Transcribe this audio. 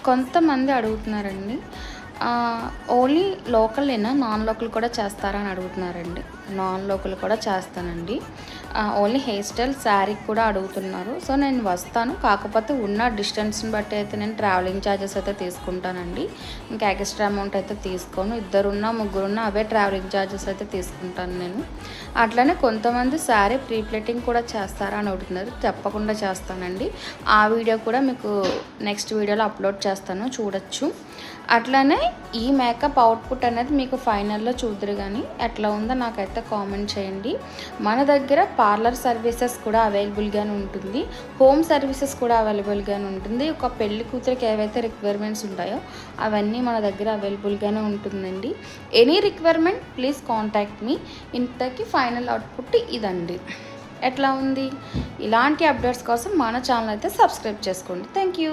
కొంతమంది అడుగుతున్నారండి, only లోకలేనా, non local కూడా చేస్తారా అని అడుగుతున్నారండి. నాన్ లోకల్ కూడా చేస్తానండి. ఓన్లీ హెయిర్ స్టైల్ శారీకి కూడా అడుగుతున్నారు. సో నేను వస్తాను, కాకపోతే ఉన్న డిస్టెన్స్ని బట్టి అయితే నేను ట్రావెలింగ్ ఛార్జెస్ అయితే తీసుకుంటానండి. ఇంకా ఎక్స్ట్రా అమౌంట్ అయితే తీసుకోను. ఇద్దరున్నా ముగ్గురున్నా అవే ట్రావెలింగ్ ఛార్జెస్ అయితే తీసుకుంటాను నేను. అట్లనే కొంతమంది శారీ ప్రీప్లేటింగ్ కూడా చేస్తారా అని అడుగుతున్నారు. తప్పకుండా చేస్తానండి. ఆ వీడియో కూడా మీకు నెక్స్ట్ వీడియోలో అప్లోడ్ చేస్తాను, చూడొచ్చు. అట్లానే ఈ మేకప్ అవుట్పుట్ అనేది మీకు ఫైనల్లో చూద్దరు కానీ ఎట్లా ఉందో నాకైతే కామెంట్ చేయండి. మన దగ్గర పార్లర్ సర్వీసెస్ కూడా అవైలబుల్గానే ఉంటుంది, హోమ్ సర్వీసెస్ కూడా అవైలబుల్గానే ఉంటుంది. ఒక పెళ్లి కూతురికి ఏవైతే రిక్వైర్మెంట్స్ ఉంటాయో అవన్నీ మన దగ్గర అవైలబుల్గానే ఉంటుందండి. Any requirement please contact me. ఇంతకీ ఫైనల్ అవుట్పుట్ ఇదండి. ఎట్లా ఉంది? ఇలాంటి అప్డేట్స్ కోసం మన ఛానల్ అయితే సబ్స్క్రైబ్ చేసుకోండి. Thank you.